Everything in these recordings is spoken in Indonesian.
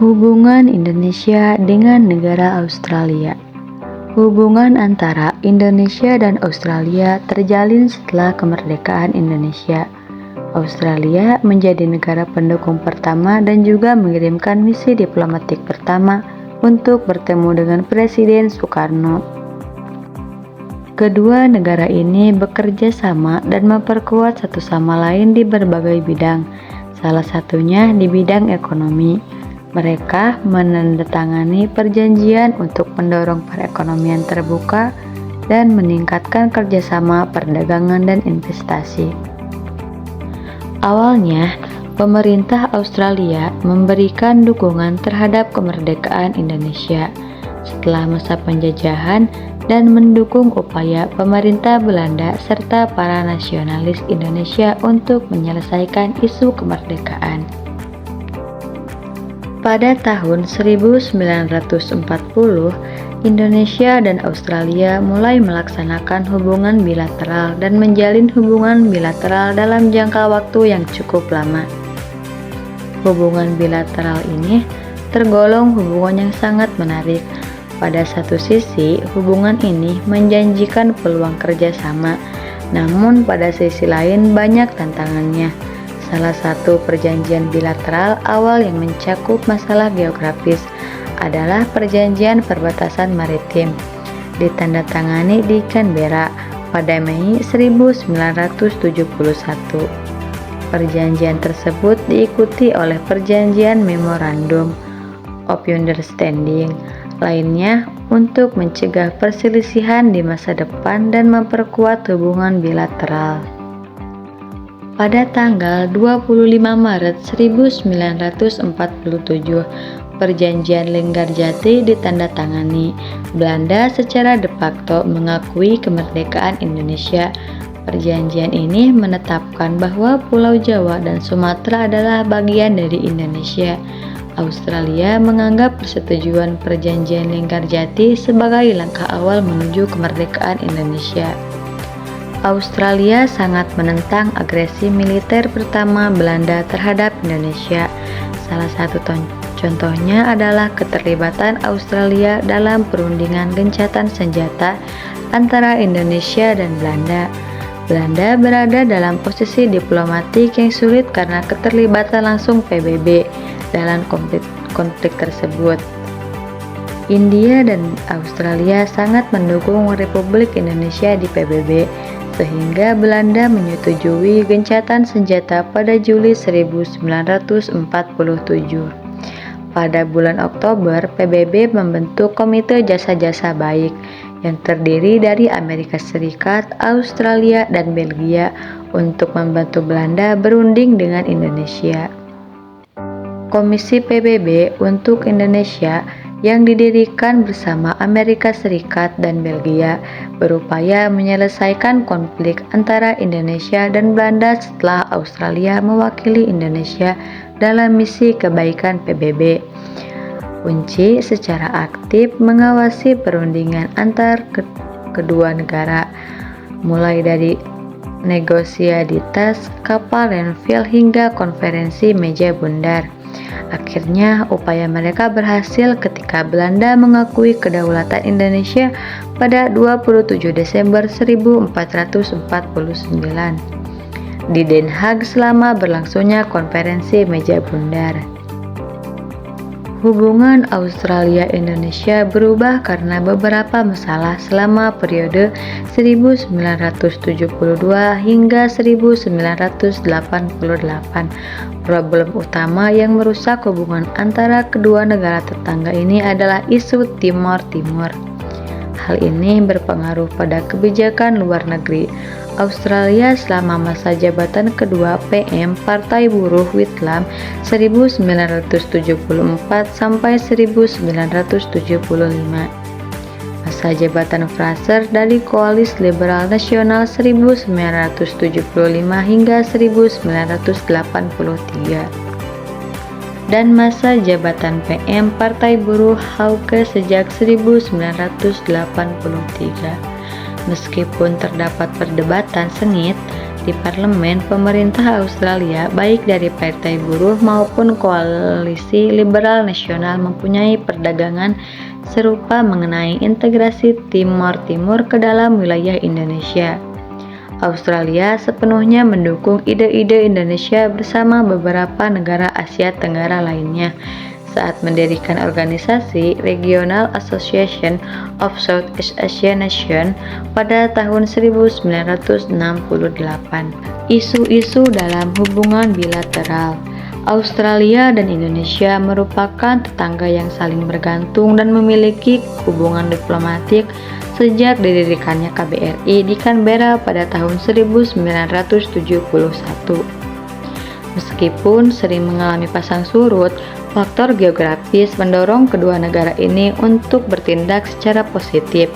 Hubungan Indonesia dengan negara Australia. Hubungan antara Indonesia dan Australia terjalin setelah kemerdekaan Indonesia. Australia menjadi negara pendukung pertama dan juga mengirimkan misi diplomatik pertama untuk bertemu dengan Presiden Soekarno. Kedua negara ini bekerja sama dan memperkuat satu sama lain di berbagai bidang, salah satunya di bidang ekonomi. Mereka menandatangani perjanjian untuk mendorong perekonomian terbuka dan meningkatkan kerjasama perdagangan dan investasi. Awalnya, pemerintah Australia memberikan dukungan terhadap kemerdekaan Indonesia setelah masa penjajahan dan mendukung upaya pemerintah Belanda serta para nasionalis Indonesia untuk menyelesaikan isu kemerdekaan. Pada tahun 1940, Indonesia dan Australia mulai melaksanakan hubungan bilateral dan menjalin hubungan bilateral dalam jangka waktu yang cukup lama. Hubungan bilateral ini tergolong hubungan yang sangat menarik. Pada satu sisi, hubungan ini menjanjikan peluang kerjasama, namun pada sisi lain banyak tantangannya. Salah satu perjanjian bilateral awal yang mencakup masalah geografis adalah Perjanjian Perbatasan Maritim, ditandatangani di Canberra pada Mei 1971. Perjanjian tersebut diikuti oleh Perjanjian Memorandum of Understanding lainnya untuk mencegah perselisihan di masa depan dan memperkuat hubungan bilateral. Pada tanggal 25 Maret 1947, Perjanjian Linggarjati ditandatangani. Belanda secara de facto mengakui kemerdekaan Indonesia. Perjanjian ini menetapkan bahwa Pulau Jawa dan Sumatera adalah bagian dari Indonesia. Australia menganggap persetujuan Perjanjian Linggarjati sebagai langkah awal menuju kemerdekaan Indonesia. Australia sangat menentang agresi militer pertama Belanda terhadap Indonesia. Salah satu contohnya adalah keterlibatan Australia dalam perundingan gencatan senjata antara Indonesia dan Belanda. Belanda berada dalam posisi diplomatik yang sulit karena keterlibatan langsung PBB dalam konflik tersebut. India dan Australia sangat mendukung Republik Indonesia di PBB, sehingga Belanda menyetujui gencatan senjata pada Juli 1947. Pada bulan Oktober, PBB membentuk Komite Jasa-Jasa Baik yang terdiri dari Amerika Serikat, Australia, dan Belgia untuk membantu Belanda berunding dengan Indonesia. Komisi PBB untuk Indonesia yang didirikan bersama Amerika Serikat dan Belgia berupaya menyelesaikan konflik antara Indonesia dan Belanda setelah Australia mewakili Indonesia dalam misi kebaikan PBB. Kunci secara aktif mengawasi perundingan antar kedua negara, mulai dari negosiasitas kapal landfill hingga konferensi meja bundar. Akhirnya, upaya mereka berhasil ketika Belanda mengakui kedaulatan Indonesia pada 27 Desember 1449 di Den Haag selama berlangsungnya konferensi meja bundar. Hubungan Australia-Indonesia berubah karena beberapa masalah selama periode 1972 hingga 1988. Problem utama yang merusak hubungan antara kedua negara tetangga ini adalah isu Timor Timur. Hal ini berpengaruh pada kebijakan luar negeri Australia selama masa jabatan kedua PM Partai Buruh Whitlam 1974 sampai 1975. Masa jabatan Fraser dari Koalisi Liberal Nasional 1975 hingga 1983. Dan masa jabatan PM Partai Buruh Hawke sejak 1983. Meskipun terdapat perdebatan sengit, di parlemen, pemerintah Australia baik dari Partai Buruh maupun Koalisi Liberal Nasional mempunyai perdagangan serupa mengenai integrasi Timor Timur ke dalam wilayah Indonesia. Australia sepenuhnya mendukung ide-ide Indonesia bersama beberapa negara Asia Tenggara lainnya saat mendirikan organisasi Regional Association of Southeast Asian Nations pada tahun 1968. Isu-isu dalam hubungan bilateral. Australia dan Indonesia merupakan tetangga yang saling bergantung dan memiliki hubungan diplomatik sejak didirikannya KBRI di Canberra pada tahun 1971. Meskipun sering mengalami pasang surut, faktor geografis mendorong kedua negara ini untuk bertindak secara positif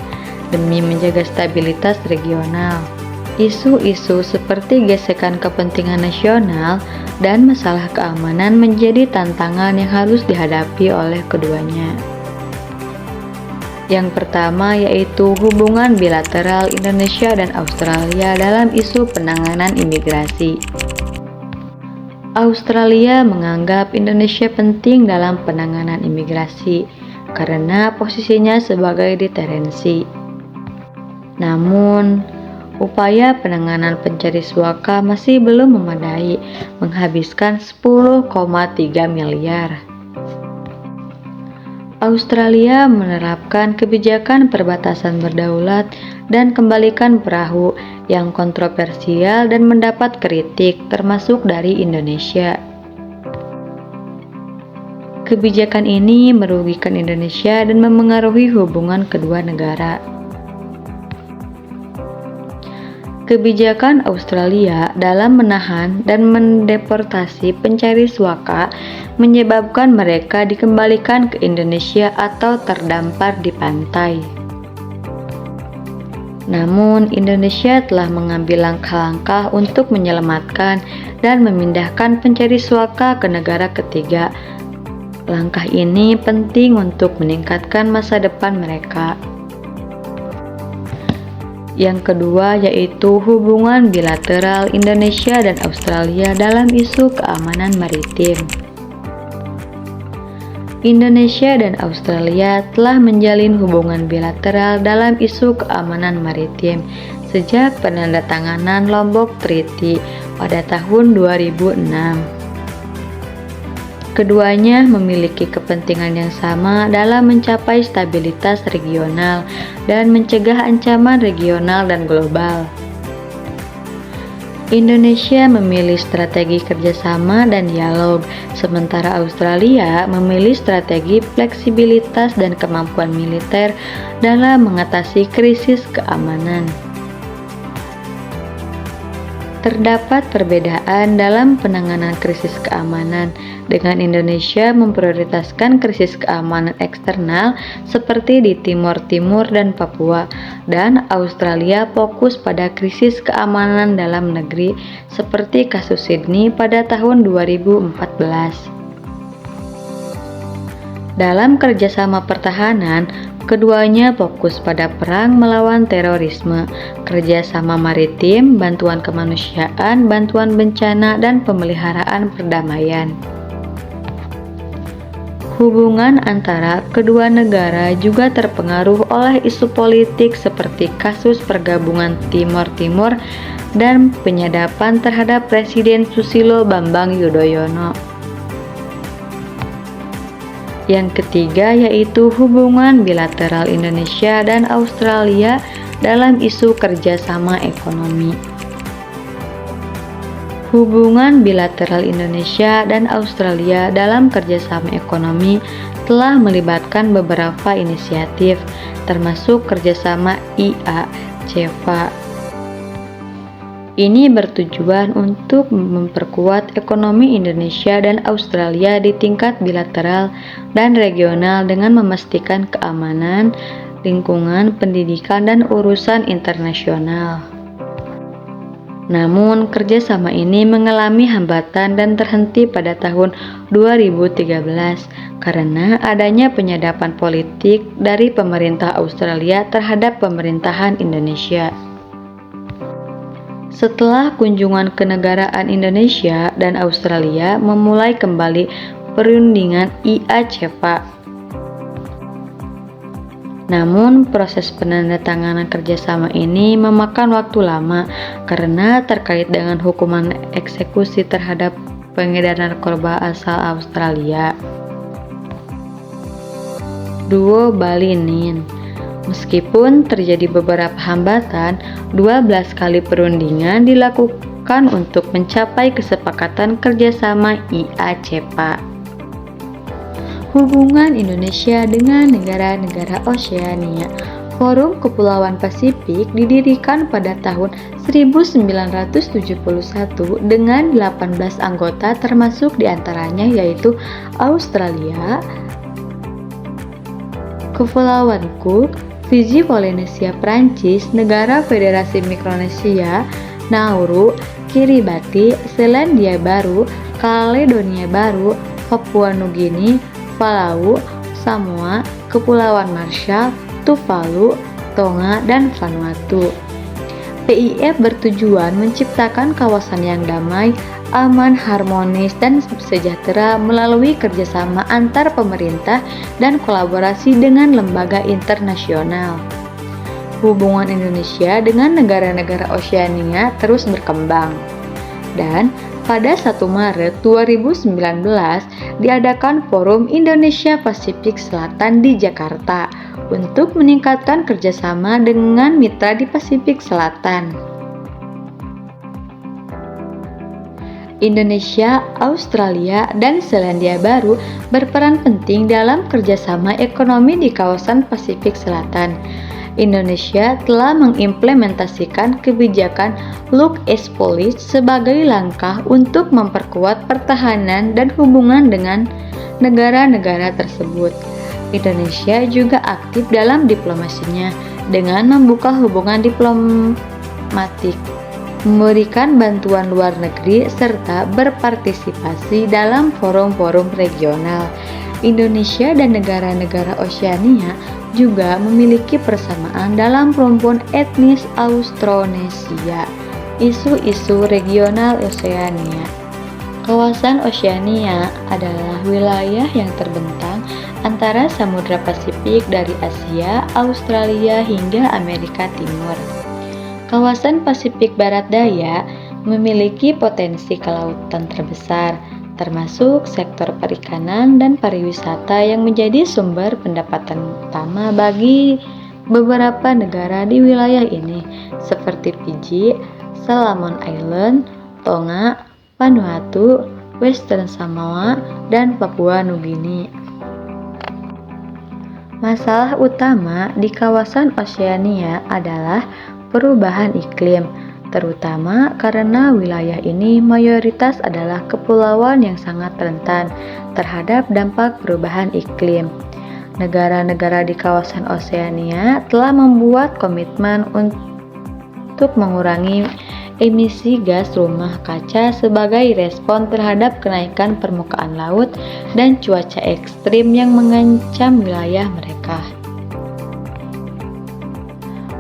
demi menjaga stabilitas regional. Isu-isu seperti gesekan kepentingan nasional dan masalah keamanan menjadi tantangan yang harus dihadapi oleh keduanya. Yang pertama yaitu hubungan bilateral Indonesia dan Australia dalam isu penanganan imigrasi. Australia menganggap Indonesia penting dalam penanganan imigrasi karena posisinya sebagai deterensi. Namun, upaya penanganan pencari suaka masih belum memadai, menghabiskan 10,3 miliar. Australia menerapkan kebijakan perbatasan berdaulat dan kembalikan perahu yang kontroversial dan mendapat kritik termasuk dari Indonesia. Kebijakan ini merugikan Indonesia dan memengaruhi hubungan kedua negara. Kebijakan Australia dalam menahan dan mendeportasi pencari suaka menyebabkan mereka dikembalikan ke Indonesia atau terdampar di pantai. Namun, Indonesia telah mengambil langkah-langkah untuk menyelamatkan dan memindahkan pencari suaka ke negara ketiga. Langkah ini penting untuk meningkatkan masa depan mereka. Yang kedua yaitu hubungan bilateral Indonesia dan Australia dalam isu keamanan maritim. Indonesia dan Australia telah menjalin hubungan bilateral dalam isu keamanan maritim sejak penandatanganan Lombok Treaty pada tahun 2006. Keduanya memiliki kepentingan yang sama dalam mencapai stabilitas regional dan mencegah ancaman regional dan global. Indonesia memilih strategi kerjasama dan dialog, sementara Australia memilih strategi fleksibilitas dan kemampuan militer dalam mengatasi krisis keamanan. Terdapat perbedaan dalam penanganan krisis keamanan, dengan Indonesia memprioritaskan krisis keamanan eksternal seperti di Timor Timur dan Papua, dan Australia fokus pada krisis keamanan dalam negeri seperti kasus Sydney pada tahun 2014. Dalam kerjasama pertahanan, keduanya fokus pada perang melawan terorisme, kerjasama maritim, bantuan kemanusiaan, bantuan bencana, dan pemeliharaan perdamaian. Hubungan antara kedua negara juga terpengaruh oleh isu politik seperti kasus pergabungan Timor Timur dan penyadapan terhadap Presiden Susilo Bambang Yudhoyono. Yang ketiga yaitu hubungan bilateral Indonesia dan Australia dalam isu kerjasama ekonomi. Hubungan bilateral Indonesia dan Australia dalam kerjasama ekonomi telah melibatkan beberapa inisiatif, termasuk kerjasama IA-CEFA. Ini bertujuan untuk memperkuat ekonomi Indonesia dan Australia di tingkat bilateral dan regional dengan memastikan keamanan, lingkungan, pendidikan, dan urusan internasional. Namun, kerjasama ini mengalami hambatan dan terhenti pada tahun 2013 karena adanya penyadapan politik dari pemerintah Australia terhadap pemerintahan Indonesia. Setelah kunjungan kenegaraan Indonesia dan Australia memulai kembali perundingan IACPA. Namun, proses penandatanganan kerjasama ini memakan waktu lama karena terkait dengan hukuman eksekusi terhadap pengedar narkoba asal Australia. Duo Bali-Nin. Meskipun terjadi beberapa hambatan, 12 kali perundingan dilakukan untuk mencapai kesepakatan kerjasama IACPA. Hubungan Indonesia dengan negara-negara Oseania. Forum Kepulauan Pasifik didirikan pada tahun 1971 dengan 18 anggota termasuk diantaranya yaitu Australia, Kepulauan Cook, Fiji, Polinesia, Prancis, Negara Federasi Mikronesia, Nauru, Kiribati, Selandia Baru, Kaledonia Baru, Papua Nugini, Palau, Samoa, Kepulauan Marshall, Tuvalu, Tonga, dan Vanuatu. PIF bertujuan menciptakan kawasan yang damai, aman, harmonis, dan sejahtera melalui kerjasama antar pemerintah dan kolaborasi dengan lembaga internasional. Hubungan Indonesia dengan negara-negara Oseania terus berkembang. Dan pada 1 Maret 2019 diadakan Forum Indonesia Pasifik Selatan di Jakarta untuk meningkatkan kerjasama dengan mitra di Pasifik Selatan. Indonesia, Australia, dan Selandia Baru berperan penting dalam kerjasama ekonomi di kawasan Pasifik Selatan. Indonesia telah mengimplementasikan kebijakan Look East Policy sebagai langkah untuk memperkuat pertahanan dan hubungan dengan negara-negara tersebut. Indonesia juga aktif dalam diplomasinya dengan membuka hubungan diplomatik, memberikan bantuan luar negeri, serta berpartisipasi dalam forum-forum regional. Indonesia dan negara-negara Oseania juga memiliki persamaan dalam rumpun etnis Austronesia. Isu-isu regional Oseania. Kawasan Oseania adalah wilayah yang terbentang antara Samudra Pasifik dari Asia, Australia, hingga Amerika Timur. Kawasan Pasifik Barat Daya memiliki potensi kelautan terbesar, termasuk sektor perikanan dan pariwisata yang menjadi sumber pendapatan utama bagi beberapa negara di wilayah ini, seperti Fiji, Solomon Island, Tonga, Vanuatu, Western Samoa, dan Papua Nugini. Masalah utama di kawasan Oseania adalah perubahan iklim, terutama karena wilayah ini mayoritas adalah kepulauan yang sangat rentan terhadap dampak perubahan iklim. Negara-negara di kawasan Oseania telah membuat komitmen untuk mengurangi emisi gas rumah kaca sebagai respon terhadap kenaikan permukaan laut dan cuaca ekstrim yang mengancam wilayah mereka.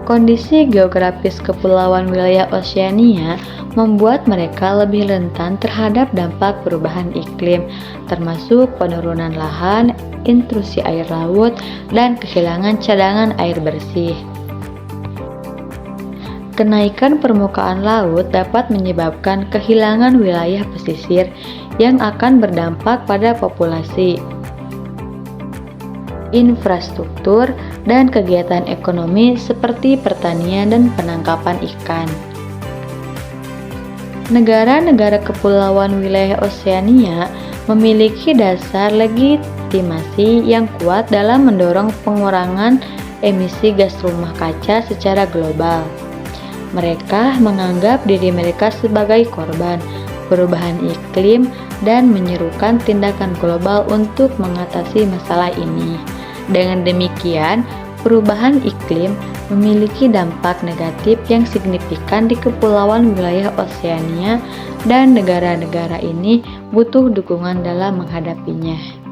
Kondisi geografis kepulauan wilayah Oseania membuat mereka lebih rentan terhadap dampak perubahan iklim, termasuk penurunan lahan, intrusi air laut, dan kehilangan cadangan air bersih. Kenaikan permukaan laut dapat menyebabkan kehilangan wilayah pesisir yang akan berdampak pada populasi, infrastruktur, dan kegiatan ekonomi seperti pertanian dan penangkapan ikan. Negara-negara kepulauan wilayah Oseania memiliki dasar legitimasi yang kuat dalam mendorong pengurangan emisi gas rumah kaca secara global. Mereka menganggap diri mereka sebagai korban perubahan iklim dan menyerukan tindakan global untuk mengatasi masalah ini. Dengan demikian, perubahan iklim memiliki dampak negatif yang signifikan di kepulauan wilayah Oseania dan negara-negara ini butuh dukungan dalam menghadapinya.